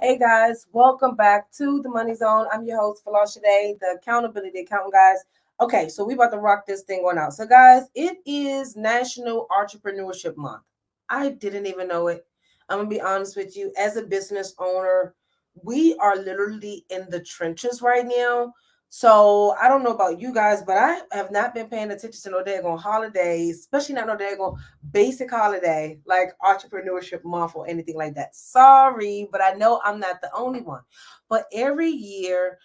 Hey guys, welcome back to the Money Zone. I'm your host, Folasade, the accountability accountant, guys. Okay, so we about to rock this thing on out. So, guys, it is National Entrepreneurship Month. I didn't even know it. I'm gonna be honest with you. As a business owner, we are literally in the trenches right now. So I don't know about you guys, but I have not been paying attention to no daggone holidays, especially not no daggone basic holiday like entrepreneurship month or anything like that. Sorry, but I know I'm not the only one. But every year,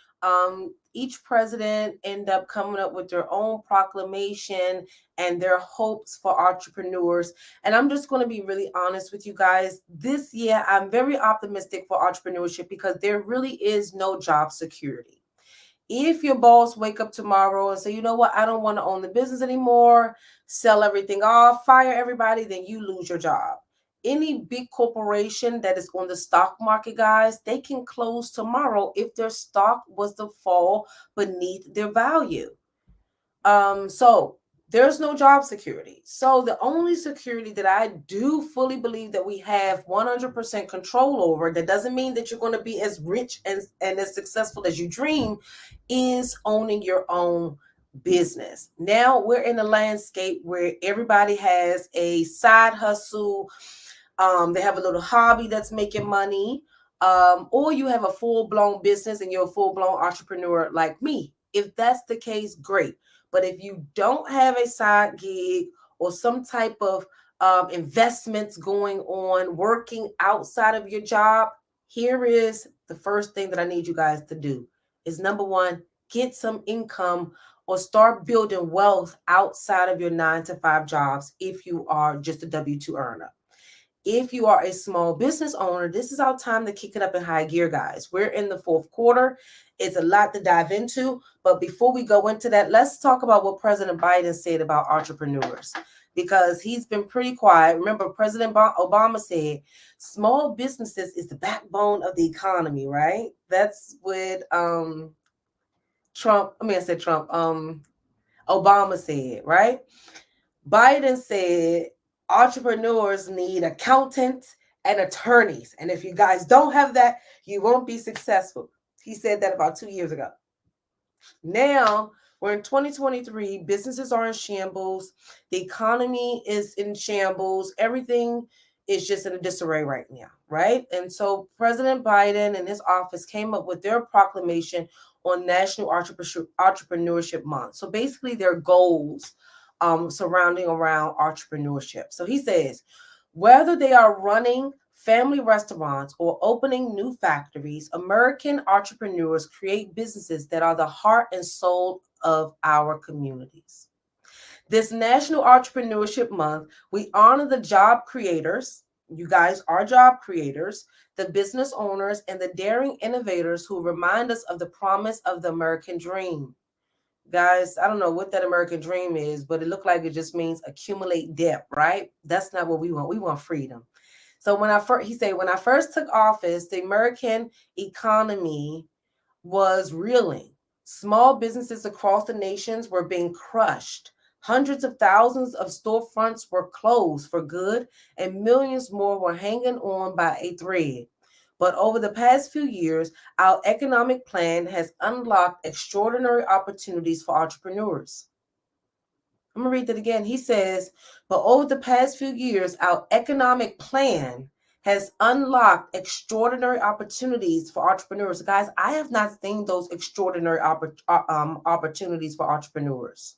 each president end up coming up with their own proclamation and their hopes for entrepreneurs. And I'm just going to be really honest with you guys. This year, I'm very optimistic for entrepreneurship because there really is no job security. If your boss wake up tomorrow and say, you know what, I don't want to own the business anymore, sell everything off, fire everybody, then you lose your job. Any big corporation that is on the stock market, guys, they can close tomorrow if their stock was to fall beneath their value. So there's no job security. So the only security that I do fully believe that we have 100% control over, that doesn't mean that you're going to be as rich and as successful as you dream, is owning your own business. Now we're in a landscape where everybody has a side hustle. They have a little hobby that's making money. Or you have a full-blown business and you're a full-blown entrepreneur like me. If that's the case, great. But if you don't have a side gig or some type of investments going on, working outside of your job, here is the first thing that I need you guys to do is number one, get some income or start building wealth outside of your 9 to 5 jobs if you are just a W-2 earner. If you are a small business owner, this is our time to kick it up in high gear, guys. We're in the fourth quarter. It's a lot to dive into. But before we go into that, let's talk about what President Biden said about entrepreneurs because he's been pretty quiet. Remember, President Obama said small businesses is the backbone of the economy, right? That's what Obama said, right? Biden said entrepreneurs need accountants and attorneys. And if you guys don't have that, you won't be successful. He said that about 2 years ago. Now we're in 2023. Businesses are in shambles. The economy is in shambles. Everything is just in a disarray right now, right? And so President Biden and his office came up with their proclamation on National Entrepreneurship Month. So basically, their goals surrounding around entrepreneurship. So he says, whether they are running family restaurants or opening new factories, American entrepreneurs create businesses that are the heart and soul of our communities. This National Entrepreneurship Month, we honor the job creators. You guys are job creators, the business owners, and the daring innovators who remind us of the promise of the American dream. Guys, I don't know what that American dream is, but it looked like it just means accumulate debt, right? That's not what we want. We want freedom. So he said, when I first took office, the American economy was reeling. Small businesses across the nations were being crushed. Hundreds of thousands of storefronts were closed for good, and millions more were hanging on by a thread. But over the past few years, our economic plan has unlocked extraordinary opportunities for entrepreneurs. I'm going to read that again. He says, but over the past few years, our economic plan has unlocked extraordinary opportunities for entrepreneurs. Guys, I have not seen those extraordinary opportunities for entrepreneurs.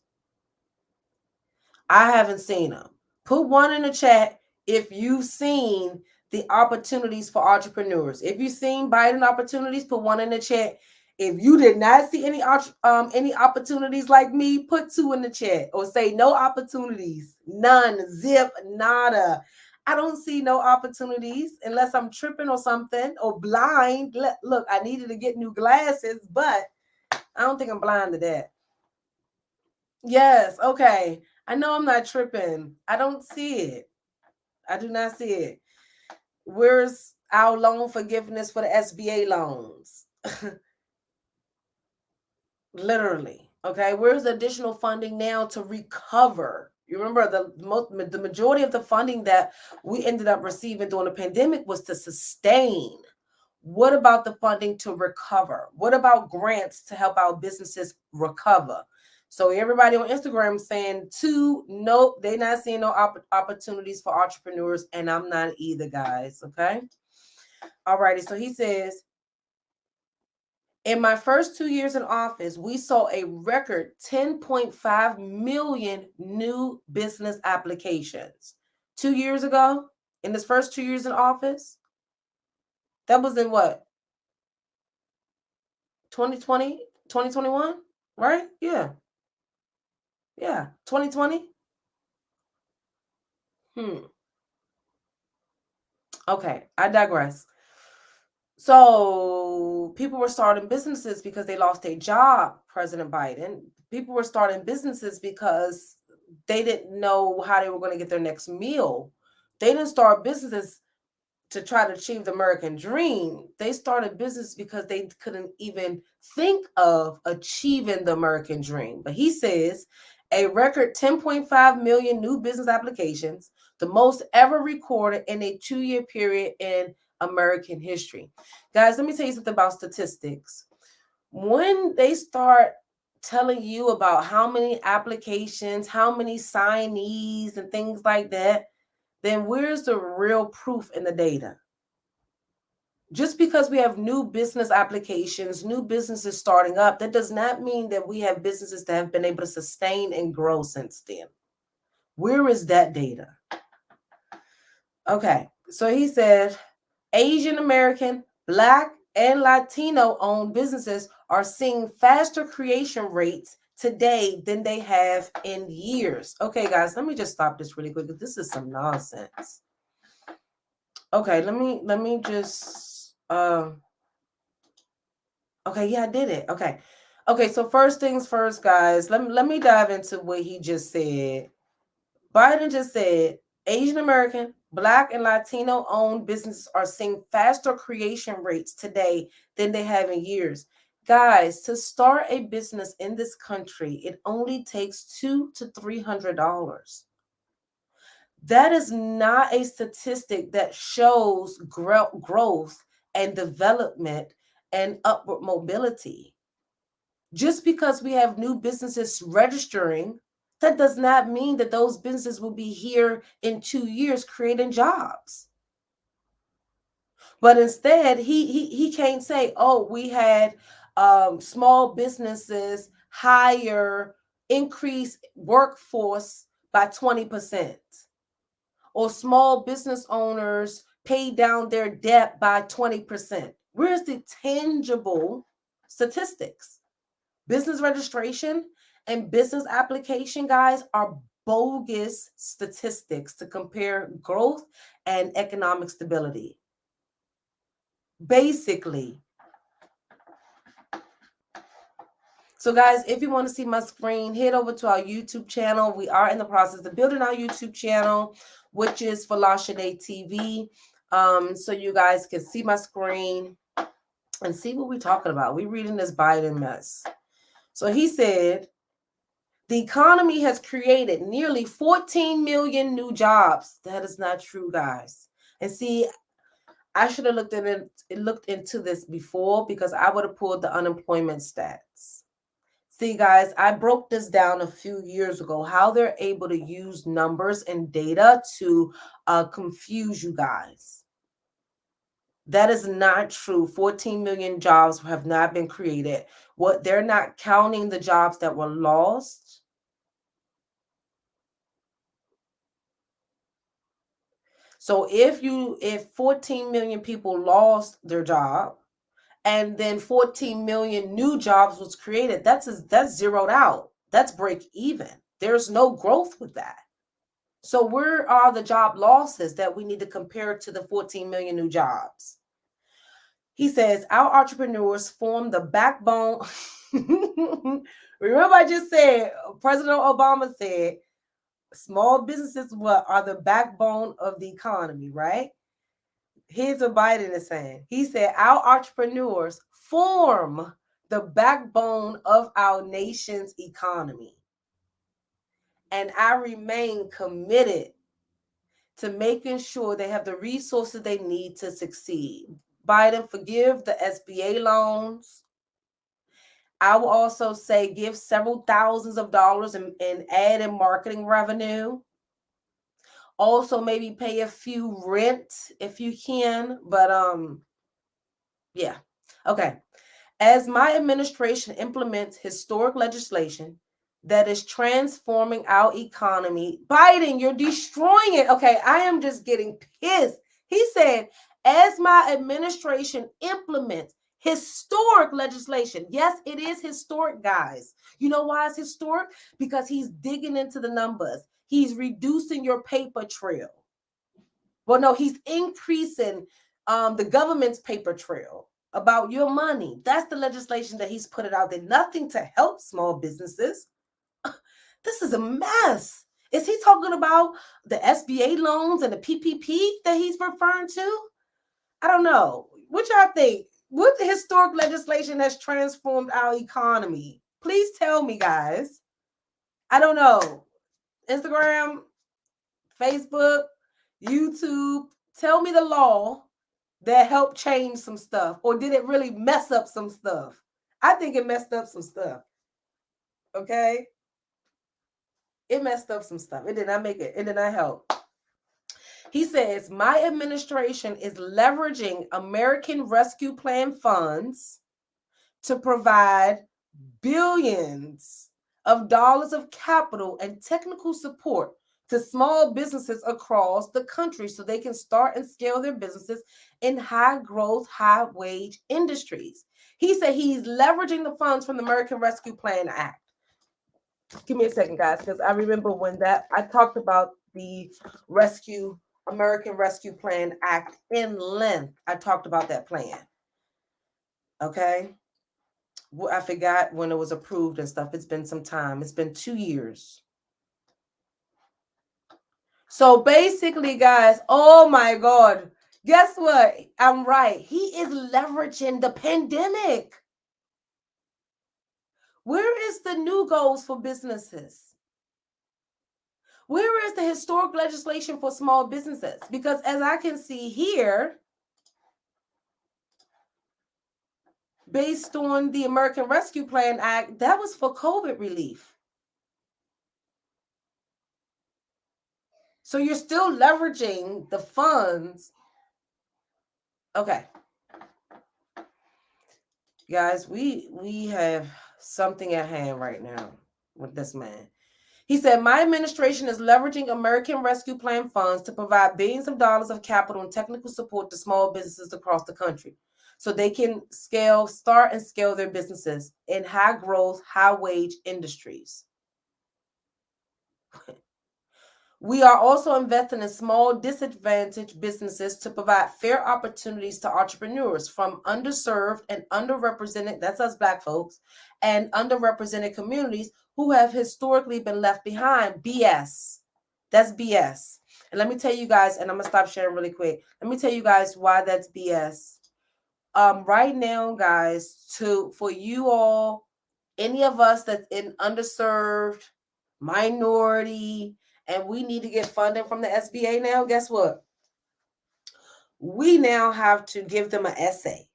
I haven't seen them. Put one in the chat if you've seen the opportunities for entrepreneurs. If you've seen Biden opportunities, put one in the chat. If you did not see any opportunities like me, put two in the chat or say no opportunities, none, zip, nada. I don't see no opportunities unless I'm tripping or something or blind. Look, I needed to get new glasses, but I don't think I'm blind to that. Yes, okay. I know I'm not tripping. I don't see it. I do not see it. Where's our loan forgiveness for the SBA loans? Literally. Okay. Where's the additional funding now to recover? You remember the majority of the funding that we ended up receiving during the pandemic was to sustain. What about the funding to recover? What about grants to help our businesses recover? So everybody on Instagram saying nope, they're not seeing no opportunities for entrepreneurs, and I'm not either, guys. Okay. All righty. So he says, in my first 2 years in office, we saw a record 10.5 million new business applications. 2 years ago, in his first 2 years in office, that was in what? 2020, 2021, right? Yeah. Yeah. 2020. Okay, I digress. So people were starting businesses because they lost their job, President Biden. People were starting businesses because they didn't know how they were going to get their next meal. They didn't start businesses to try to achieve the American dream. They started business because they couldn't even think of achieving the American dream. But he says a record 10.5 million new business applications, the most ever recorded in a 2-year period in American history. Guys, let me tell you something about statistics. When they start telling you about how many applications, how many signees, and things like that, then where's the real proof in the data? Just because we have new business applications, new businesses starting up, that does not mean that we have businesses that have been able to sustain and grow since then. Where is that data? Okay, so he said Asian American, Black, and Latino owned businesses are seeing faster creation rates today than they have in years. Okay, guys, let me just stop this really quick. This is some nonsense. Okay, let me just okay, yeah, I did it. Okay, so first things first, guys. Let me dive into what he just said. Biden just said Asian American, Black, and Latino owned businesses are seeing faster creation rates today than they have in years. Guys, to start a business in this country, it only takes $200 to $300. That is not a statistic that shows growth and development and upward mobility. Just because we have new businesses registering, that does not mean that those businesses will be here in 2 years creating jobs. But instead, he can't say, oh, we had small businesses hire, increase workforce by 20%. Or small business owners pay down their debt by 20%. Where's the tangible statistics? Business registration and business application, guys, are bogus statistics to compare growth and economic stability. Basically. So guys, if you want to see my screen, head over to our YouTube channel. We are in the process of building our YouTube channel, which is Folasade TV. So you guys can see my screen and see what we're talking about. We're reading this Biden mess. So he said, the economy has created nearly 14 million new jobs. That is not true, guys. And see, I should have looked into this before, because I would have pulled the unemployment stats. See, guys, I broke this down a few years ago, how they're able to use numbers and data to confuse you guys. That is not true. 14 million jobs have not been created. What they're not counting the jobs that were lost. So if 14 million people lost their job, and then 14 million new jobs was created, that's zeroed out. That's break even. There's no growth with that. So where are the job losses that we need to compare to the 14 million new jobs? He says our entrepreneurs form the backbone. Remember, I just said, President Obama said, small businesses are the backbone of the economy, right? Here's what Biden is saying. He said our entrepreneurs form the backbone of our nation's economy. And I remain committed to making sure they have the resources they need to succeed. Biden, forgive the SBA loans. I will also say give several thousands of dollars in ad and marketing revenue. Also, maybe pay a few rent if you can. But yeah. Okay. As my administration implements historic legislation that is transforming our economy, Biden, you're destroying it. Okay, I am just getting pissed. He said, as my administration implements historic legislation. Yes, it is historic, guys. You know why it's historic? Because he's digging into the numbers. He's reducing your paper trail. Well, no, he's increasing the government's paper trail about your money. That's the legislation that he's put it out there. Nothing to help small businesses. This is a mess. Is he talking about the SBA loans and the PPP that he's referring to? I don't know. What y'all think? What historic legislation has transformed our economy? Please tell me, guys. I don't know. Instagram, Facebook, YouTube. Tell me the law that helped change some stuff, or did it really mess up some stuff? I think it messed up some stuff. Okay? It messed up some stuff. It did not make it. It did not help. He says, my administration is leveraging American Rescue Plan funds to provide billions of dollars of capital and technical support to small businesses across the country so they can start and scale their businesses in high growth, high wage industries. He said he's leveraging the funds from the American Rescue Plan Act. Give me a second, guys, because I remember when I talked about the American Rescue Plan Act in length. I talked about that plan. Okay. I forgot when it was approved and stuff. It's been some time. It's been 2 years. So basically, guys, oh my God, guess what? I'm right. He is leveraging the pandemic. Where is the new goals for businesses? Where is the historic legislation for small businesses? Because as I can see here, based on the American Rescue Plan Act, that was for COVID relief. So you're still leveraging the funds. Okay. Guys, we have something at hand right now with this man. He said, my administration is leveraging American Rescue Plan funds to provide billions of dollars of capital and technical support to small businesses across the country so they can start and scale their businesses in high growth, high wage industries. We are also investing in small disadvantaged businesses to provide fair opportunities to entrepreneurs from underserved and underrepresented, that's us Black folks, and underrepresented communities who have historically been left behind. BS. That's BS. And let me tell you guys, and I'm gonna stop sharing really quick. Let me tell you guys why that's BS. Right now, guys, for you all, any of us that's in underserved, minority, and we need to get funding from the SBA now, guess what? We now have to give them an essay.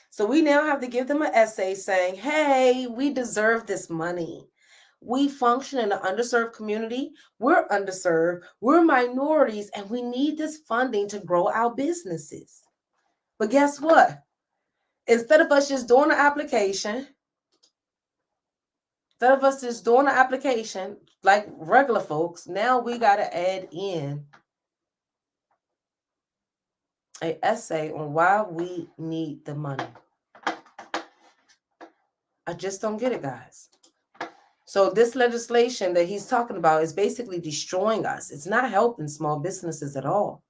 So we now have to give them an essay saying, hey, we deserve this money. We function in an underserved community. We're underserved. We're minorities, and we need this funding to grow our businesses. But guess what? Instead of us just doing the application, like regular folks, now we got to add in an essay on why we need the money. I just don't get it, guys. So this legislation that he's talking about is basically destroying us. It's not helping small businesses at all.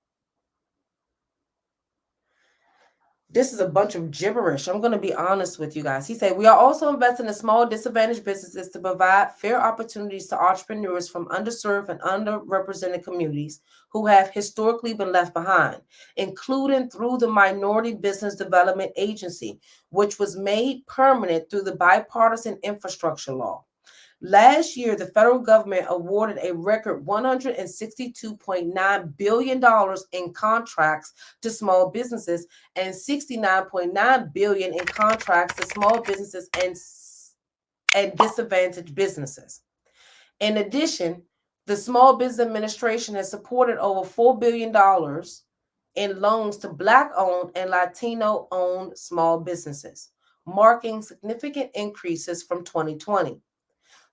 This is a bunch of gibberish. I'm going to be honest with you guys. He said, we are also investing in small disadvantaged businesses to provide fair opportunities to entrepreneurs from underserved and underrepresented communities who have historically been left behind, including through the Minority Business Development Agency, which was made permanent through the bipartisan infrastructure law. Last year, the federal government awarded a record $162.9 billion in contracts to small businesses and $69.9 billion in contracts to small businesses and disadvantaged businesses. In addition, the Small Business Administration has supported over $4 billion in loans to Black-owned and Latino-owned small businesses, marking significant increases from 2020.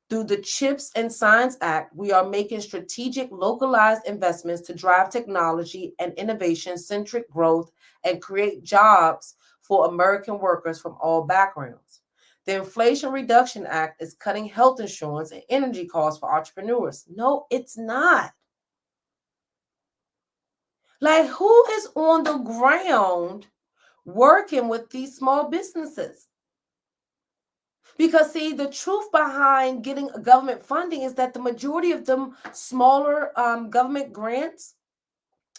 Through the CHIPS and Science Act, we are making strategic localized investments to drive technology and innovation-centric growth and create jobs for American workers from all backgrounds. The Inflation Reduction Act is cutting health insurance and energy costs for entrepreneurs. No, it's not. Like, who is on the ground working with these small businesses? Because, see, the truth behind getting government funding is that the majority of them smaller government grants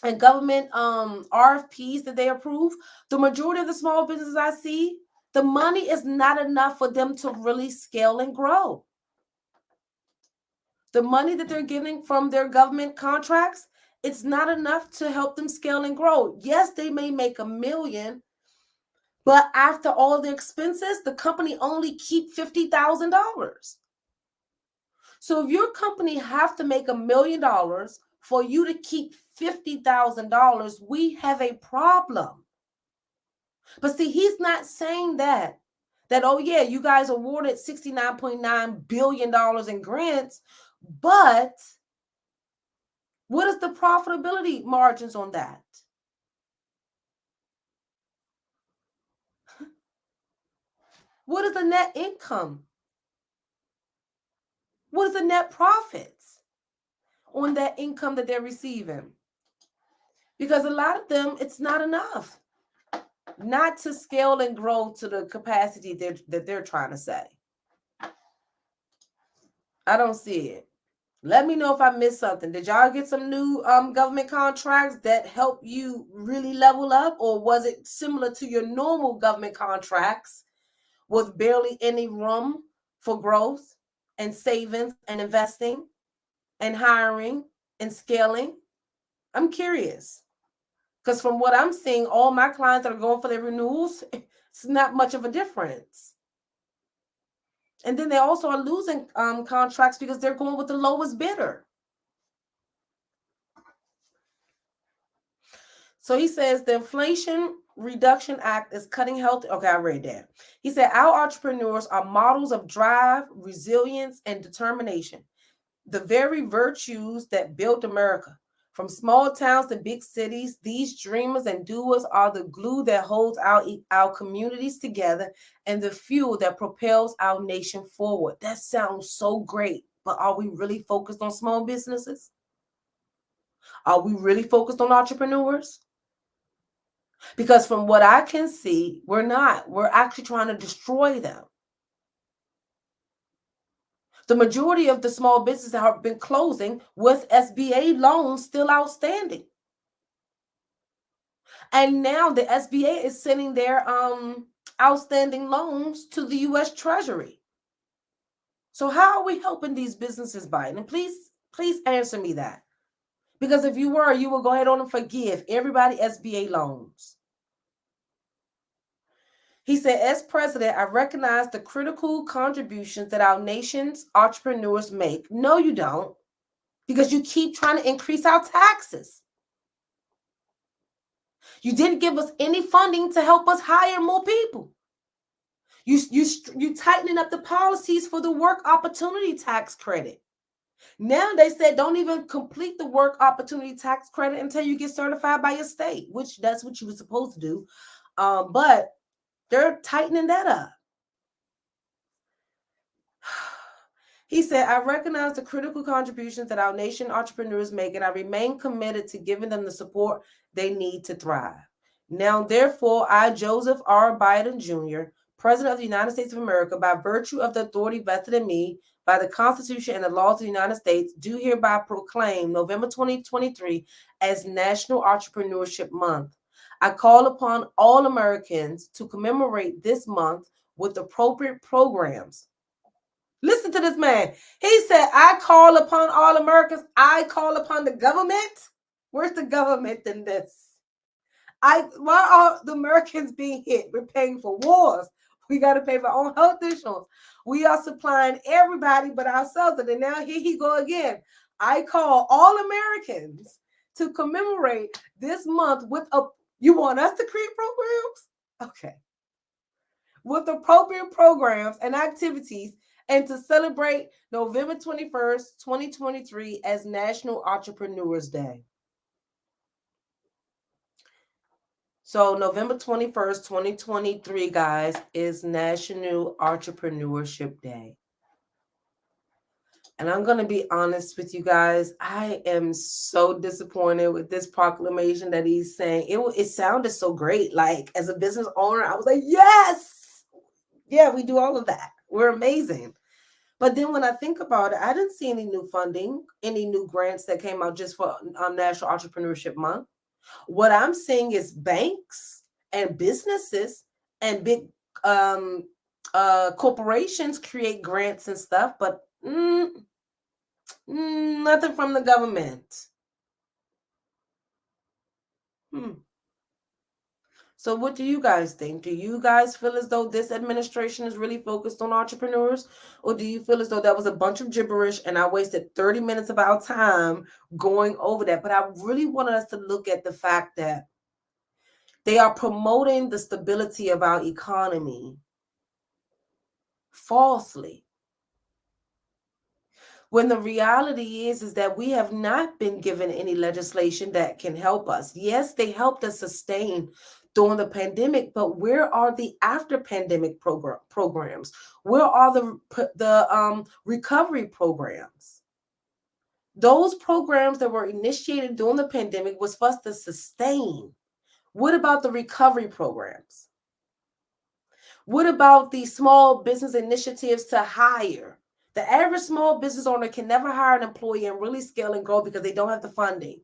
and government RFPs that they approve, the majority of the small businesses I see, the money is not enough for them to really scale and grow. The money that they're getting from their government contracts, it's not enough to help them scale and grow. Yes, they may make $1 million, but after all the expenses, the company only keep $50,000. So if your company have to make $1 million for you to keep $50,000, we have a problem. But see, he's not saying that, oh yeah, you guys awarded $69.9 billion in grants, but what is the profitability margins on that? What is the net income? What is the net profits on that income that they're receiving? Because a lot of them, it's not enough. Not to scale and grow to the capacity that they're trying to say. I don't see it. Let me know if I missed something. Did y'all get some new government contracts that help you really level up? Or was it similar to your normal government contracts with barely any room for growth and savings and investing and hiring and scaling? I'm curious. Because from what I'm seeing, all my clients that are going for their renewals, it's not much of a difference. And then they also are losing contracts because they're going with the lowest bidder. So he says the Inflation Reduction Act is cutting health. Okay, I read that. He said our entrepreneurs are models of drive, resilience, and determination. The very virtues that built America. From small towns to big cities, these dreamers and doers are the glue that holds our communities together and the fuel that propels our nation forward. That sounds so great, but are we really focused on small businesses? Are we really focused on entrepreneurs? Because from what I can see, we're not. We're actually trying to destroy them. The majority of the small businesses have been closing with SBA loans still outstanding. And now the SBA is sending their outstanding loans to the U.S. Treasury. So how are we helping these businesses, Biden? And please answer me that. Because if you were, you would go ahead on and forgive everybody SBA loans. He said, as president, I recognize the critical contributions that our nation's entrepreneurs make. No, you don't. Because you keep trying to increase our taxes. You didn't give us any funding to help us hire more people. You tightening up the policies for the work opportunity tax credit. Now they said don't even complete the work opportunity tax credit until you get certified by your state, which that's what you were supposed to do. But they're tightening that up. He said, I recognize the critical contributions that our nation entrepreneurs make, and I remain committed to giving them the support they need to thrive. Now, therefore, I, Joseph R. Biden Jr., President of the United States of America, by virtue of the authority vested in me by the Constitution and the laws of the United States, do hereby proclaim November 2023 as National Entrepreneurship Month. I call upon all Americans to commemorate this month with appropriate programs. Listen to this man. He said, I call upon all Americans. I call upon the government. Where's the government in this? Why are the Americans being hit? We're paying for wars. We got to pay for our own health insurance. We are supplying everybody but ourselves. And then now here he go again. I call all Americans to commemorate this month with you want us to create programs? Okay. With appropriate programs and activities and to celebrate November 21st, 2023 as National Entrepreneurs Day. So November 21st, 2023, guys, is National Entrepreneurship Day. And I'm going to be honest with you guys. I am so disappointed with this proclamation that he's saying. It sounded so great. Like, as a business owner, I was like, yes. Yeah, we do all of that. We're amazing. But then when I think about it, I didn't see any new funding, any new grants that came out just for National Entrepreneurship Month. What I'm seeing is banks and businesses and big corporations create grants and stuff, but nothing from the government. So what do you guys think? Do you guys feel as though this administration is really focused on entrepreneurs? Or do you feel as though that was a bunch of gibberish and I wasted 30 minutes of our time going over that? But I really wanted us to look at the fact that they are promoting the stability of our economy falsely. When the reality is that we have not been given any legislation that can help us. Yes, they helped us sustain during the pandemic, but where are the after pandemic programs? Where are the recovery programs? Those programs that were initiated during the pandemic was for us to sustain. What about the recovery programs? What about the small business initiatives to hire? The average small business owner can never hire an employee and really scale and grow because they don't have the funding.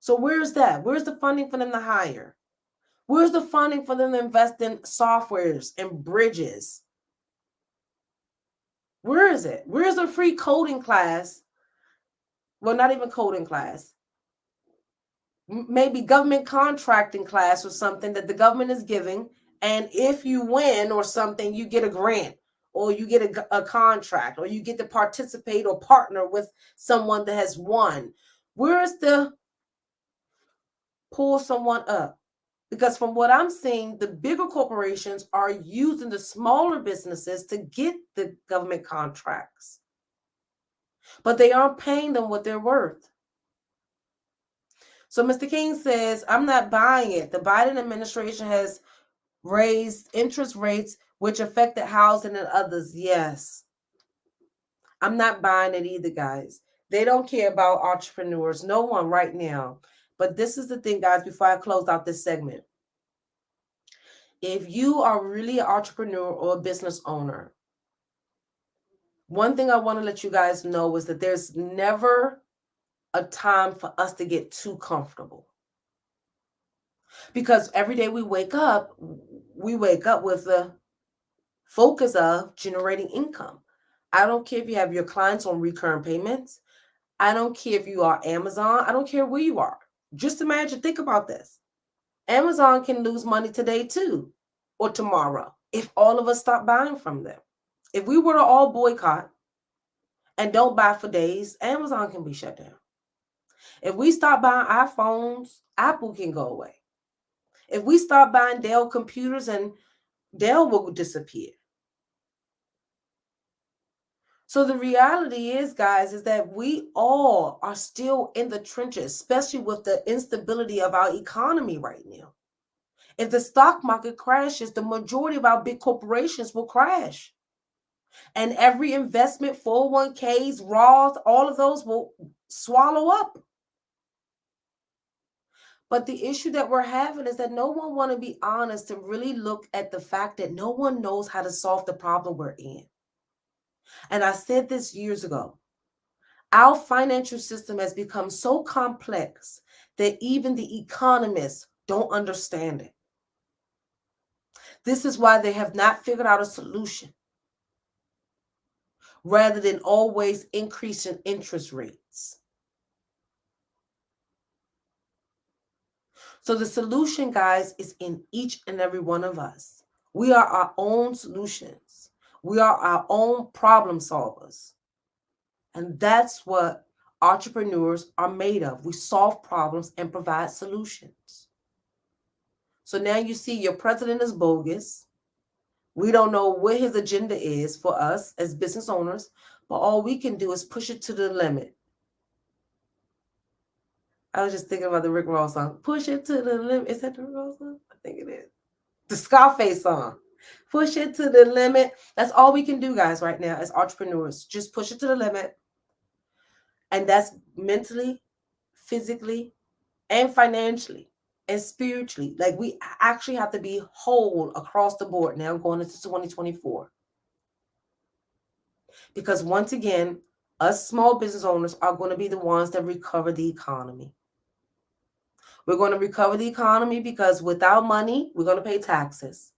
So where's that? Where's the funding for them to hire? Where's the funding for them to invest in softwares and bridges? Where is it? Where's the free coding class? Well, not even coding class. Maybe government contracting class or something that the government is giving. And if you win or something, you get a grant or you get a contract or you get to participate or partner with someone that has won. Where is the pull someone up? Because from what I'm seeing, the bigger corporations are using the smaller businesses to get the government contracts. But they aren't paying them what they're worth. So Mr. King says, I'm not buying it. The Biden administration has raised interest rates, which affected housing and others. Yes. I'm not buying it either, guys. They don't care about entrepreneurs. No one right now. But this is the thing, guys, before I close out this segment. If you are really an entrepreneur or a business owner, one thing I want to let you guys know is that there's never a time for us to get too comfortable. Because every day we wake up with the focus of generating income. I don't care if you have your clients on recurring payments. I don't care if you are Amazon. I don't care where you are. Just imagine, think about this. Amazon can lose money today too, or tomorrow, if all of us stop buying from them. If we were to all boycott and don't buy for days, Amazon can be shut down. If we stop buying iPhones, Apple can go away. If we stop buying Dell computers, and Dell will disappear. So the reality is, guys, is that we all are still in the trenches, especially with the instability of our economy right now. If the stock market crashes, the majority of our big corporations will crash. And every investment, 401ks, Roth, all of those will swallow up. But the issue that we're having is that no one want to be honest and really look at the fact that no one knows how to solve the problem we're in. And I said this years ago. Our financial system has become so complex that even the economists don't understand it. This is why they have not figured out a solution. rather than always increasing interest rates. So the solution, guys, is in each and every one of us. We are our own solutions. We are our own problem solvers. And that's what entrepreneurs are made of. We solve problems and provide solutions. So now you see your president is bogus. We don't know what his agenda is for us as business owners, but all we can do is push it to the limit. I was just thinking about the Rick Ross song. Push it to the limit. Is that the Rick Ross song? I think it is. The Scarface song. Push it to the limit. That's all we can do, guys, right now as entrepreneurs. Just push it to the limit. And that's mentally, physically, and financially and spiritually. Like, we actually have to be whole across the board now going into 2024. Because once again, us small business owners are going to be the ones that recover the economy. We're going to recover the economy because without money, we're going to pay taxes.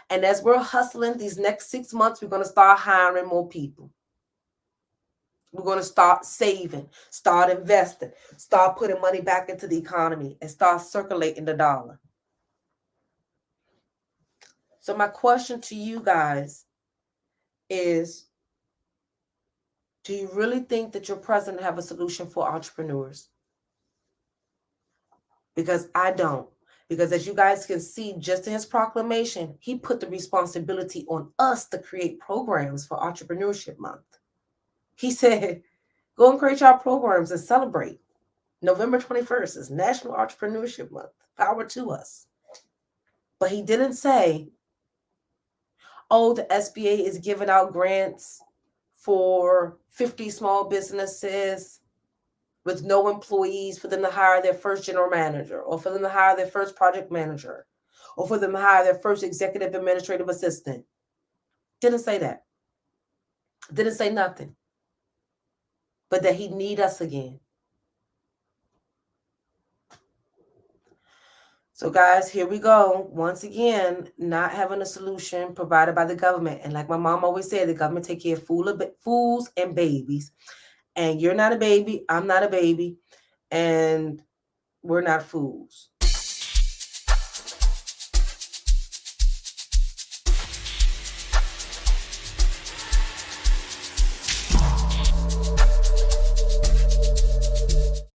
And as we're hustling these next 6 months, we're going to start hiring more people. We're going to start saving, start investing, start putting money back into the economy, and start circulating the dollar. So my question to you guys is, do you really think that your president have a solution for entrepreneurs? Because I don't. Because as you guys can see, just in his proclamation, he put the responsibility on us to create programs for Entrepreneurship Month. He said, go and create your programs and celebrate. November 21st is National Entrepreneurship Month. Power to us. But he didn't say, oh, the SBA is giving out grants for 50 small businesses with no employees for them to hire their first general manager, or for them to hire their first project manager, or for them to hire their first executive administrative assistant. Didn't say that. Didn't say nothing. But that he need us again. So guys, here we go. Once again, not having a solution provided by the government. And like my mom always said, the government take care of fools and babies. And you're not a baby. I'm not a baby. And we're not fools.